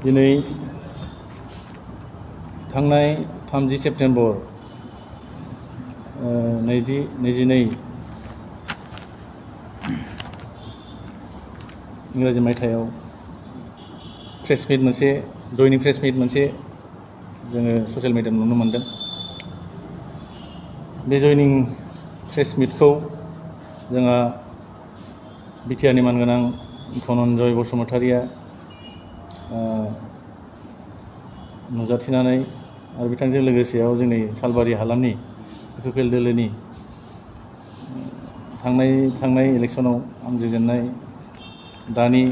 दिनै थांनाय 30 सेप्तेम्बर 2022 इंराजि मायथाइयाव प्रेस मिट मोनसे जयनिं प्रेस मिट मोनसे जोङो ससियेल मिडियायाव नुनो मोनदों। बे जयनिं प्रेस मिटखौ जोंहा बिटिआरनि मानगोनां धनन्जय बसुमतारिया नुजाथिनानै आरो बिथांजों लोगोसेयाव जोंनि सालबारि हालामनि इउपिपिएल दोलोनि थांनाय इलेक्सनाव आंजों जेननाय दानि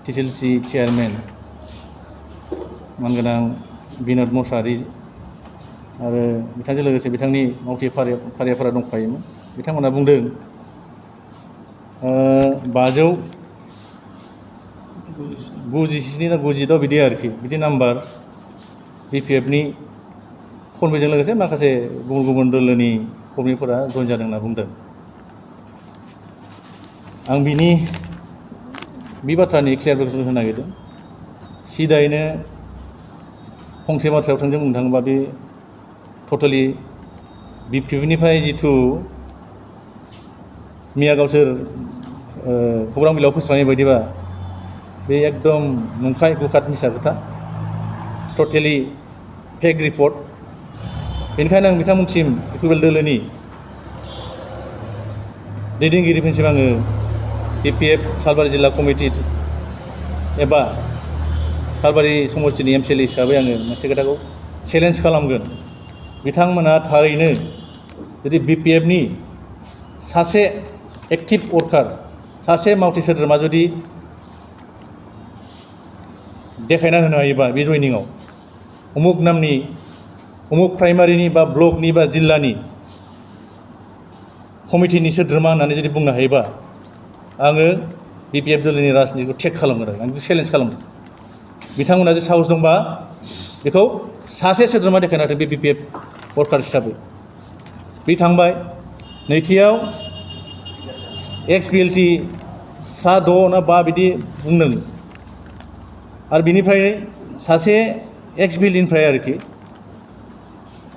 टिसिएलसि चेयारमेन मानगोनां बिन'द मसाहारि आरो बिथांजों लोगोसे बिथांनि मावथि फारियाफोरा दंफायोमोन। बिथांमोना बुंदों 597 ना 96 बिदि आरोखि बिदि नाम्बार बिपिएफनि कर्मीजों लोगोसे माखासे गुबुन गुबुन दोलोनि कर्मीफोरा जइन जादों होनना बुंदों। आं बे बाथ्रानि क्लियारिफिकेसन होनो नागिरदों। सिदायैनो फंसे बाथ्रायाव थोंजों बुंनो थाङोबा बे टटेलि बिपिएफनिफ्राय जिथु मैया गावसोर खौरां बिलाइयाव फोसावनाय बायदिबा बे एकदम नंखाय गुखाद मिसा खोथा, टटेलि फेक रिपर्ट। बेनिखायनो आं बिथांमोनसिम इउपिपिएल दोलोनि दैदेनगिरिफोरसिम आङो बिपिएफ सालबारि जिल्ला कमिटि एबा सालबारि समस्तिनि एमसिएलए हिसाबै आङो मोनसे खोथाखौ चेलेन्ज खालामगोन। बिथांमोना थारैनो जुदि बिपिएफनि सासे एक्टिभ वर्कार, सासे मावथि सोद्रोमा जुदि देखायना होनो हायोबा बे जयनिंआव उमुक नामनि उमुक प्राइमारिनि बा ब्लकनि बा जिल्लानि कमिटिनि सोद्रोमा होननानै जुदि बुंनो हायोबा आङो बिपिएफ दोलोनि राजनितिखौ टेक खालामगोन आरो आं बेखौ चेलेन्ज खालामदों। बिथांमोना जे साहस दंबा बेखौ सासे सोद्रोमा देखायना होदों बे बिपिएफ वर्कार हिसाबै। बे थांबाय। नैथियाव एक्स बिएलटि सा 6 ना 5 बिदि बुंदों आरो बिनिफ्राय सासे एक्स बिएलटिनिफ्राय आरोखि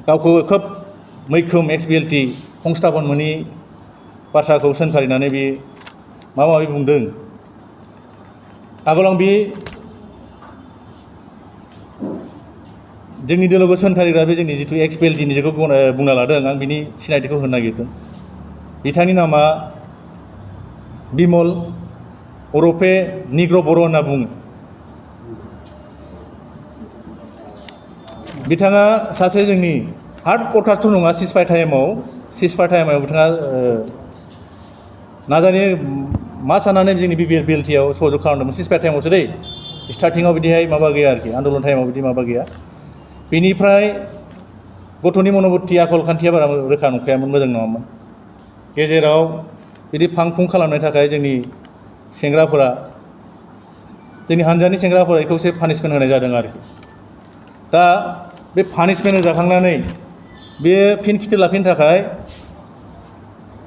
गावखौ खोब मैखोम एक्स बिएलटि संस्थापन मोनि बाथ्राखौ सोंखारिनानै बे माबा माबि बुंदों। आगोलाव बे जोंनि दोलोखौ सोंखारिग्रा बे जोंनि जिथु एक्स बिएलटिनि जेखौ बुंना लादों आं बिनि सिनायथिखौ होनो नागिरदों। बिथांनि नामा बिमल अरफे निग्र बर' होनना बुङो। बिथाङा सासे जोंनि हार्ड वर्कार्सथ' नङा। सिजफायार टाइमाव बिथाङा नाजानो मा साननानै जोंनि बिएलटिआव सहयोग खालामदोंमोन। सिजफायार टाइमावसो दै, स्टार्टिङाव बिदिहाय माबा गैया आरोखि, आन्दलन टाइमाव बिदि माबा गैया। बेनिफ्राय गथ'नि मनोबुत्ति आखल खान्थिया बारा रोखा नंखायामोन, मोजां नङामोन। गेजेराव बिदि फां फुं खालामनो थाखाय जोंनि सेंग्राफोरा, जोंनि हानजानि सेंग्राफोरा बेखौ एसे पानिशमेन्ट होनाय जादों आरोखि। दा बे पानिशमेन्ट होजाखांनानै बे फिन खिथि लाफिननो थाखाय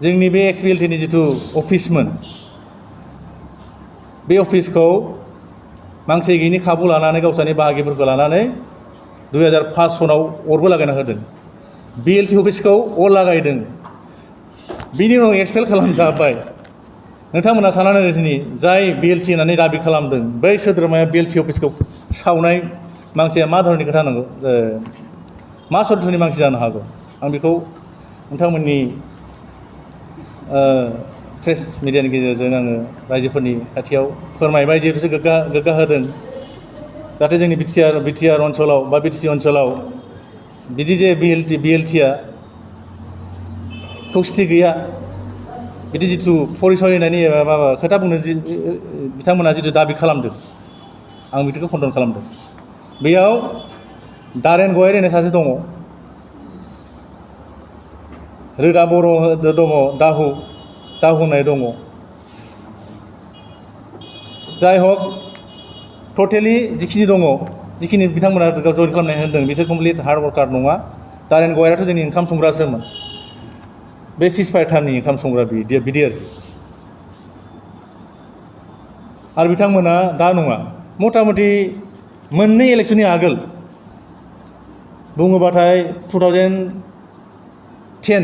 जोंनि बे एक्स बिएलटिनि जिथु अफिसमोन, बे अफिसखौ मांसे गैयिनि खाबु लानानै गावसोरनि बाहागिफोरखौ लानानै 2005 सनाव अरबो लागायना होदों। बिएलटि अफिसखौ अर लागायदों। बिनि उनाव एक्सपेल खालामजाबाय। नोंथांमोना साननानै दिनै जाय बिएलटि होननानै दाबि खालामदों बै सोद्रोमाया बिएलटि अफिसखौ सावनाय मानसिया मा धरननि खोथा नांगौ, मा सदनि मानसि जानो हागौ। आं बेखौ नोंथांमोननि प्रेस मिडियानि गेजेरजों आङो रायजोफोरनि खाथियाव फोरमायबाय, जिहेतु गोग्गा होदों जाहाथे जोंनि बिटिआर ओनसोलाव बा बिटिसि ओनसोलाव बिदि जे बिएलटिआ खौसेथि गैया, बिदि जिथु परिसय होनायनि माबा खोथा बुंनो बिथांमोना जिथु दाबि खालामदों, आं बिदिखौ खन्दन खालामदों। बेयाव दारेन गयारि होननाय सासे दङ, रोदा बर' दङ, दाहु होननाय दङ। जाय हक टटेलि जिखिनि दङ, जिखिनि बिथांमोना जइन खालामनाय होनदों बिसोर कमप्लिट हार्ड वर्कार नङा। दारेन गयारियाथ' जोंनि ओंखाम संग्रासोमोन, बे सिजफायार टाइमनि ओंखाम संग्रा बिदि आरोखि। आरो बिथांमोना दा नङा, मथा मथि मोननै इलेक्सननि आगोल बुङोबाथाय 2010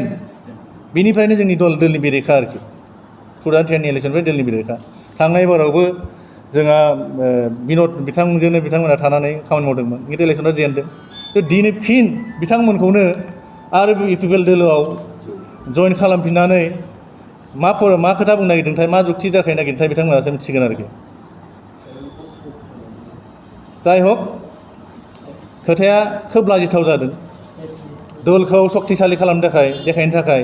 बिनिफ्रायनो जोंनि दोलनि बेरेखा आरोखि 2010नि इलेक्सननिफ्राय दोलनि बेरेखा थांनाय बारावबो जोंहा बिन'द बिथांमोना थानानै खामानि मावदोंमोन खिन्थु इलेक्सनाव जेनदों दिनै फिन बिथांमोनखौनो आरो इउपिपिएल दोलोआव जइन खालामफिननानै मा खोथा बुंनो नागिरदोंथाय मा जुक्ति देखायनो नागिरदोंथाय बिथांमोनासो मिथिगोन आरोखि जाय हक खोथाया खोब लाजिथाव जादों दलखौ सक्तिशालि खालामनो थाखाय देखायनो थाखाय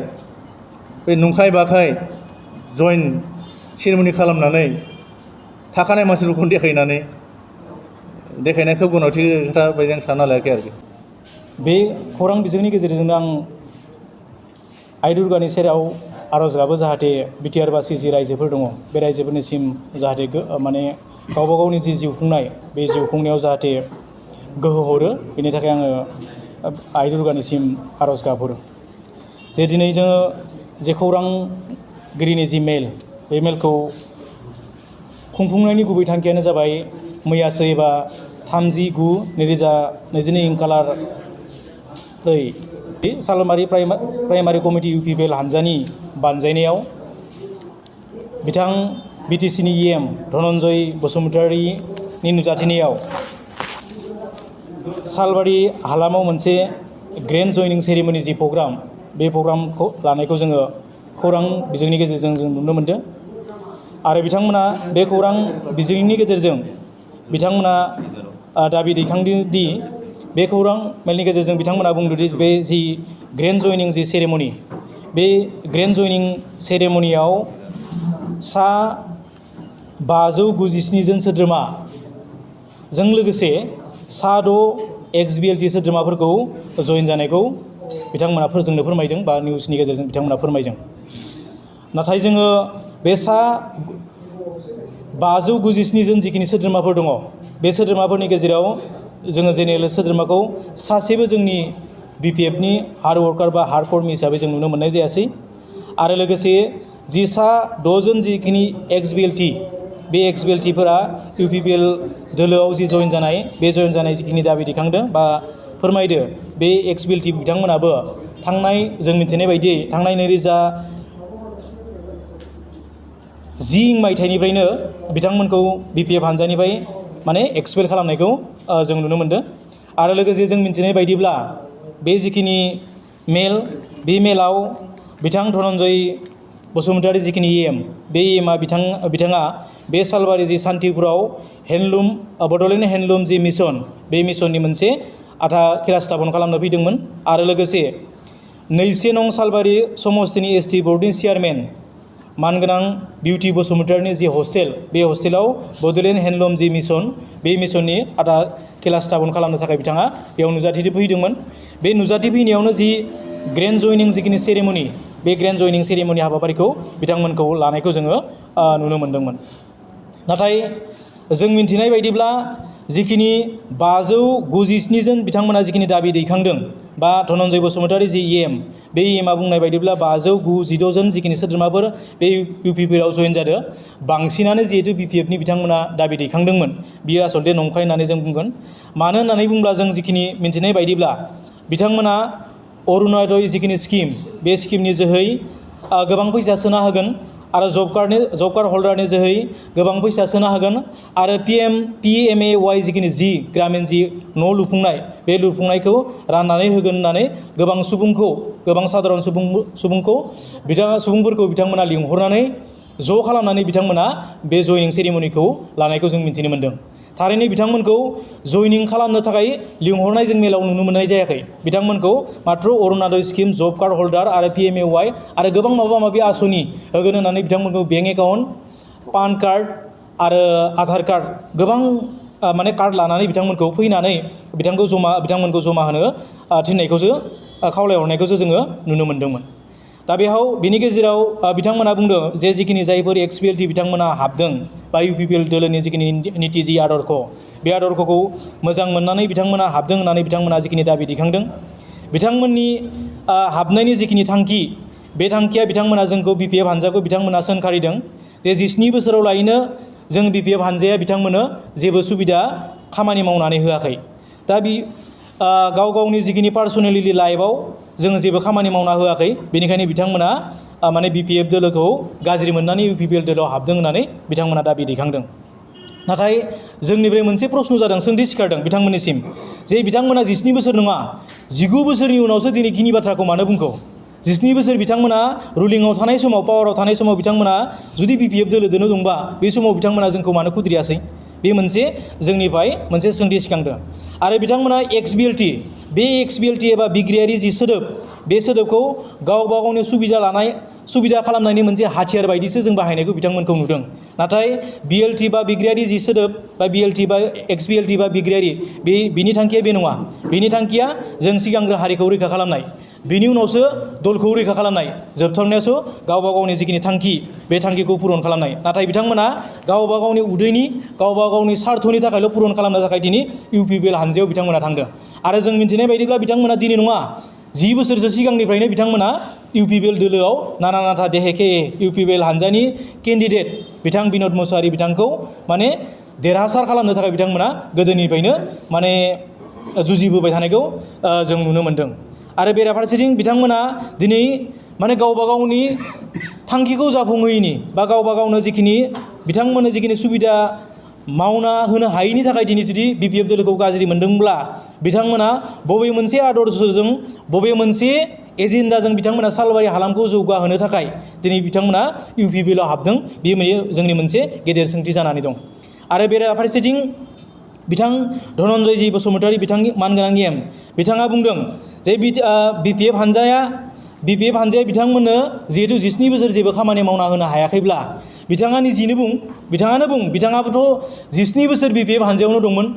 बे नंखाय बाखाय जइन सेरेमनि खालामनानै थाखानाय मानसिफोरखौ देखायनाया खोब गोनांथि खोथा बायदि आं सानना लायाखै आरोखि बे खौरां बिजोंनि गेजेरजोंनो आं आइ दुर्गानि सेराव आर'ज गाबो जाहाथे बिटिआर बासि जि रायजोफोर दङ बे रायजोफोरनिसिम जाहाथे माने गावबा गावनि जि जिउ खुंनाय बे जिउ खुंनायाव जाहाथे गोहो हरो बेनि थाखाय आङो आइ दुर्गानिसिम आर'ज गाबहरो जे दिनै जोङो जे खौरांगिरिनि जि मेल बे मेलखौ खुंफुंनायनि गुबै थांखियानो जाबाय मैयासो एबा 30/9/2022 खालारै सालबारि प्राइमारि कमिटि इउपिपिएल हानजानि बानजायनायाव बिथां बिटिसिनि EM धनन्जय बसुमतारीनि नुजाथिनायाव सालबारि हालामाव मोनसे ग्रेन्ड जयनिं सेरेमनि जि प्रग्राम बे प्रग्रामखौ लानायखौ जोङो खौरां बिजोंनि गेजेरजों जों नुनो मोनदों आरो बिथांमोना बे खौरां बिजोंनि गेजेरजों बिथांमोना दाबि दैखांदों दि बे खौरां मेलनि गेजेरजों बिथांमोना बुंदोंदि बे जि ग्रेन्ड जयनिं जि सेरेमनि बे ग्रेन्ड जयनिं सेरेमनियाव सा 597 जन सोद्रोमाजों लोगोसे सा 6 XBLT सोद्रोमाफोरखौ जयन जानायखौ बिथांमोना जोंनो फोरमायदों बा निउसनि गेजेरजों बिथांमोना फोरमायदों नाथाय जोङो बे सा 597 जन जिखिनि सोद्रोमाफोर दङ बे सोद्रोमाफोरनि गेजेराव जोङो जेनेरेल सोद्रोमाखौ सासेबो जोंनि BPFनि हार्ड वार्कार बा हार्ड कर्मी हिसाबै जों नुनो मोननाय जायासै आरो लोगोसे जि सा 6 जन जिखिनि XBLT बे XBLTफोरा इउपिपिएल दोलोआव जि जयन जानाय बे जयन जानाय जिखिनि दाबि दिखांदों बा फोरमायदो बे XBLT बिथांमोनाबो थांनाय जों मिथिनाय बायदियै थांनाय 2010 मायथाइनिफ्रायनो बिथांमोनखौ BPF हानजानिफ्राय माने एक्सपेल खालामनायखौ जों नुनो मोनदों आरो लोगोसे जों मिथिनाय बायदिब्ला बे जिखिनि मेल बे मेलाव बिथां धनन्जय बसुमतारी जिखिनि EM बे EMआ बिथाङा बे सालबारि जि सान्तिपुराव हेन्डलुम बड'लेण्ड हेन्डलुम जि मिसन बे मिसननि मोनसे आधा खेला स्थापन खालामनो फैदोंमोन आरो लोगोसे 2 नं सालबारि समस्तिनि ST बर्डनि चेयारमेन मानगोनां बिउटि बसुमतारीनि जि हस्टेल बे हस्टेलाव बड'लेण्ड हेन्डलुम जि मिसन बे मिसननि आधा खेला स्थापन खालामनो थाखाय बिथाङा बेयाव नुजाथि फैदोंमोन बे नुजाथि फैनायावनो जि ग्रेन्ड जयनिं जिखिनि सेरेमनि बे ग्रेन्ड जयनिं सेरेमनि हाबाफारिखौ बिथांमोनखौ लानायखौ जोङो नुनो मोन्दोंमोन नाथाय जों मिन्थिनाय बायदिब्ला जिखिनि 597 जन बिथांमोना जिखिनि दाबि दैखांदों बा धनन्जय बसुमतारी जि EM बे EMआ बुंनाय बायदिब्ला 596 जन जिखिनि सोद्रोमाफोर बे इउपिपिएलआव जयन जादों बांसिनानो जिहेतु BPFनि बिथांमोना दाबि दैखांदोंमोन बियो आसलथे नंखाय होननानै जों बुंगोन मानो होननानै बुंब्ला जों जिखिनि मिन्थिनाय बायदिब्ला बिथांमोना अरुणोदय जिखिनि स्किम बे स्किमनि जोहै गोबां फैसा सोना होगोन आरो जब कार्ड हल्डारनि जोहै गोबां फैसा सोना होगोन आरो PMAY जिखिनि जि ग्रामीण जि न' लुफुंनाय बे लुफुंनायखौ राननानै होगोन होननानै गोबां साधारन सुबुंफोरखौ बिथांमोना लिंहरनानै ज' खालामनानै बिथांमोना बे जयनिं सेरेमनिखौ लानायखौ जों मिथिनो मोन्दों थारैनो बिथांमोनखौ जयनिं खालामनो थाखाय लिंहरनाय जों मेलाव नुनो मोननाय जायाखै बिथांमोनखौ मात्र अरुणोदय स्किम जब कार्ड हल्डार आरो PMAY आरो गोबां माबा माबि आसनि होगोन होननानै बिथांमोनखौ बेंक एकाउन्ट पान कार्ड आरो आधार कार्ड गोबां माने कार्ड लानानै बिथांमोनखौ फैनानै बिथांमोनखौ जमा होनो थिननायखौसो खावलायहरनायखौसो जोङो नुनो मोन्दोंमोन दा बेनि गेजेराव बिथांमोना बुंदों जे जिखिनि जायफोर XBLT बिथांमोना हाबदों बा इउपिपिएल दोलोनि जिखिनि निति जि आदर्श बे आदर्शखौ मोजां मोननानै बिथांमोना हाबदों होननानै बिथांमोना जिखिनि दाबि दिखांदों बिथांमोननि हाबनायनि जिखिनि थांखि बे थांखिया बिथांमोना जोंखौ BPF हानजाखौ बिथांमोना सोंखारिदों जे 17 बोसोराव लायनो जों BPF हानजाया बिथांमोननो जेबो सुबिदा खामानि मावनानै होआखै। दा गाव गावनि जिखिनि पार्सनेलि लाइफआव जोङो जेबो खामानि मावना होआखै, बेनिखायनो बिथांमोना माने BPF दोलोखौ गाज्रि मोननानै UPPL दोलोआव हाबदों होननानै बिथांमोना दाबि दैखांदों। नाथाय जोंनिफ्राय मोनसे प्रश्न जादों, सोंथि सिखारदों बिथांमोननिसिम, जे बिथांमोना 19 बोसोर नङा 19 बोसोरनि उनावसो दिनै गिनि बाथ्राखौ मानो बुंखो? 19 बोसोर बिथांमोना रुलिंआव थानाय समाव, पावाराव थानाय समाव बिथांमोना जुदि BPF दोलोदोनो दंबा बे समाव बिथांमोना जोंखौ मानो खुद्रियासै? बे मोनसे जोंनिफ्राय मोनसे सोंथि सिखांदों। आरो बिथांमोना XBLT, बे XBLT एबा बिग्रायारि जि सोदोब, बे सोदोबखौ गावबा गावनि सुबिदा खालामनायनि मोनसे हाथियार बायदिसो जों बाहायनायखौ बिथांमोनखौ नुदों। नाथाय BLT बा बिग्रायारि जि सोदोब, बा BLT बा XBLT बा बिग्रायारि, बिनि थांखिया बे नङा। बिनि थांखिया जों सिगांग्रो हारिखौ रैखा खालामनाय, बिनि उनावसो दलखौ रैखा खालामनाय, जोबथारनायावसो गावबा गावनि जिखिनि थांखि, बे थांखिखौ पुरन खालामनाय। नाथाय बिथांमोना गावबा गावनि उदैनि, गावबा गावनि स्वार्थनि थाखायल' पुरन खालामनो थाखाय दिनै UPPL हानजायाव बिथांमोना थांदों। आरो जों मिन्थिनाय बायदिब्ला बिथांमोना दिनै नङा, 10 बोसोरसो सिगांनिफ्रायनो बिथांमोना UPPL दोलोआव नाना नाथा देहेके UPPL हानजानि केन्डिडेट बिथां बिन'द मुसाहारि बिथांखौ माने देरहासार खालामनो थाखाय बिथांमोना गोदोनिफ्रायनो माने जुजिबोबाय थानायखौ जों नुनो मोन्दों। आरो बेराफारसेथिं बिथांमोना दिनै माने गावबा गावनि थांखिखौ जाफुंहोयैनि, बा गावबा गावनो जिखिनि बिथांमोननो जिखिनि सुबिदा मावना होनो हायैनि थाखाय दिनै जुदि BPF दोलोखौ गाज्रि मोनदोंब्ला बिथांमोना बबे मोनसे आदर्शजों, बबे मोनसे एजेन्डाजों बिथांमोना सालबारि हालामखौ जौगाहोनो थाखाय दिनै बिथांमोना UPPL आव हाबदों, बेयो जोंनि मोनसे गेदेर सोंथि जानानै दं। आरो बेराफारसेथिं बिथां धनन्जय बसुमतारी, बिथांनि मानगोनां EM, बिथाङा बुंदों जे BPF हानजाया बिथांमोननो जिहेतु 19 बोसोर जेबो खामानि मावना होनो हायाखैब्ला, बिथाङा निजिनो बिथाङाबोथ' 19 बोसोर BPF हानजायावनो दंमोन।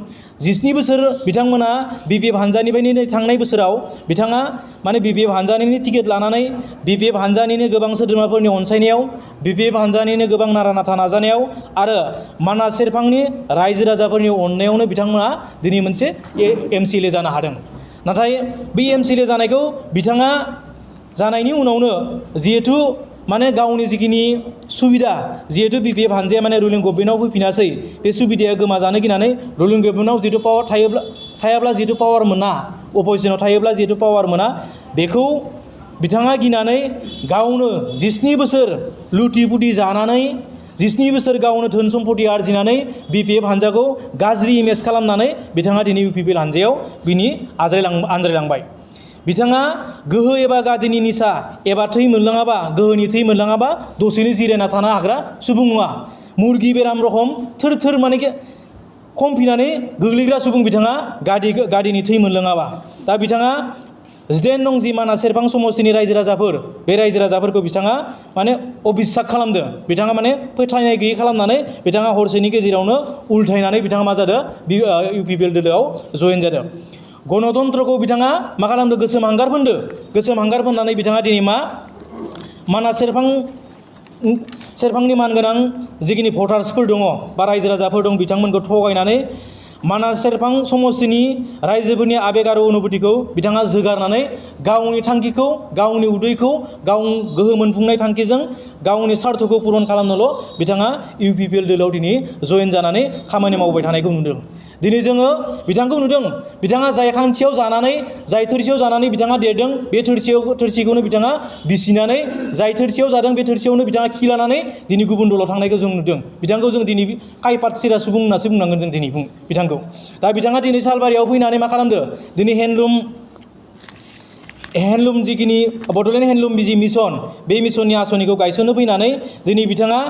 19 बोसोर बिथांमोना BPF हानजानिफ्रायनो थांनाय बोसोराव बिथाङा माने BPF हानजानिनो टिकेट लानानै, BPF हानजानिनो गोबां सोद्रोमाफोरनि अनसायनायाव, BPF हानजानिनो गोबां नारा नाथा नाजानायाव आरो मानास सेरफांनि रायजो राजाफोरनि अननायावनो बिथांमोना दिनै मोनसे MCLA जानो हादों। नाथाय बे MCLA जानायखौ बिथाङा जानायनि उनावनो जिहेथु माने गावनि जिखिनि सुबिदा, जिहेतु BPF हानजाया माने रुलिं गभर्नमेन्टआव फैफिनासै, बे सुबिदाया गोमाजानो गिनानै रुलिं गभर्नमेन्टआव जिहेतु पावार थायाब्ला जिहेतु पावार मोना, अपजिसनाव थायोब्ला जिहेतु पावार मोना, बेखौ बिथाङा गिनानै गावनो 19 बोसोर लुटि पुटि जानानै, 19 बोसोर गावनो धोन सम्पति आरजिनानै BPF हानजाखौ गाज्रि इमेज खालामनानै बिथाङा दिनै UPPL हानजायाव आनज्रायलांबाय। बिथाङा गोहो एबा गादिनि निसा एबा थै मोनलाङाबा, गोहोनि थै मोनलाङाबा दसेनो जिरायना थानो हाग्रा सुबुं नङा। मुरगि बेराम रखम थोर थोर माने खमफिनानै गोग्लैग्रा सुबुं बिथाङा, गादिनि थै मोनलोङाबा। दा बिथाङा 19 नं जि मानास सेरफां समस्तिनि रायजो राजाफोर, बे रायजो राजाफोरखौ बिथाङा माने अबिस्साक खालामदों। बिथाङा माने फोथायनाय गैयै खालामनानै बिथाङा हरसेनि गेजेरावनो उल्थायनानै बिथाङा मा जादों? UPPL दोलोआव जयेन जादों। गणतन्त्रखौ बिथाङा मा खालामदों? गोसोम हांगार फोनदो। गोसोम हांगार फोननानै बिथाङा दिनै मानास सेरफांनि मानगोनां जिखिनि भटार्सफोर दङ, बा रायजो राजाफोर दं, बिथांमोनखौ थगायनानै मानास सेरफां समस्तिनि रायजोफोरनि आबेग आरो अनुभूतिखौ बिथाङा जोगारनानै गावनि थांखिखौ, गावनि उदैखौ, गाव गोहो मोनफुंनाय थांखिजों गावनि स्वार्थखौ पुरन खालामनोल' बिथाङा UPPL दोलोआव दिनै जयेन जानानै खामानि मावबाय थानायखौ नुदों। दिनै जोङो बिथांखौ नुदों, बिथाङा जाय खान्थियाव जानानै, जाय थोरसियाव जानानै बिथाङा देरदों, बे थोरसिखौनो बिथाङा बिसिनानै, जाय थोरसियाव जादों बे थोरसियावनो बिथाङा खिलानानै दिनै गुबुन दलाव थांनायखौ जों नुदों। बिथांखौ जों दिनै खायपात सिरा सुबुं होननासो बुंनांगोन जों दिनै बिथांखौ। दा बिथाङा दिनै सालबारियाव फैनानै मा खालामदों? दिनै हेन्दलुम जिखिनि बड'लेण्ड हेन्दलुम जि मिसन, बे मिसननि आसनिखौ गायसननो फैनानै दिनै बिथाङा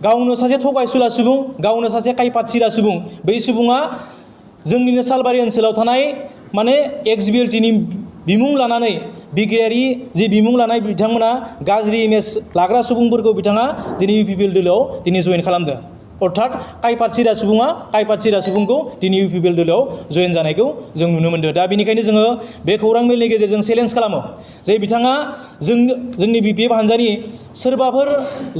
गावनो सासे थगायसुला सुबुं, गावनो सासे खायपात सिरा सुबुं, बै सुबुङा जोंनिनो सालबारि ओनसोलाव थानाय माने XBLTनि बिमुं लानानै, बिग्रायारि जि बिमुं लानाय बिथांमोना गाज्रि इमेज लाग्रा सुबुंफोरखौ बिथाङा दिनै UPPL दोलोआव दिनै जयेन खालामदों। अर्थात खायपात सिरा सुबुंखौ दिनै UPPL दोलोआव जयेन जानायखौ जों नुनो मोन्दों। दा बेनिखायनो जोङो बे खौरां मेलनि गेजेरजों चेलेन्ज खालामो जे बिथाङा जोंनि BPF हानजानि सोरबाफोर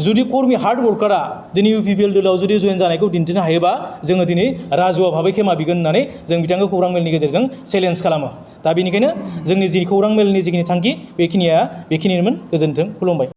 जुदि कर्मि हार्ड वर्कारा दिनै UPPL दोलोआव जुदि जयेन जानायखौ दिन्थिनो हायोबा जोङो दिनै राजुआ भाबै खेमा बिगोन होननानै जों बिथांखौ खौरां मेलनि गेजेरजों चेलेन्ज खालामो। दा बेनिखायनो जोंनि जि खौरां मेलनि जिखिनि थांखि बेखिनिमोन। गोजोन्थों, खुलुमबाय।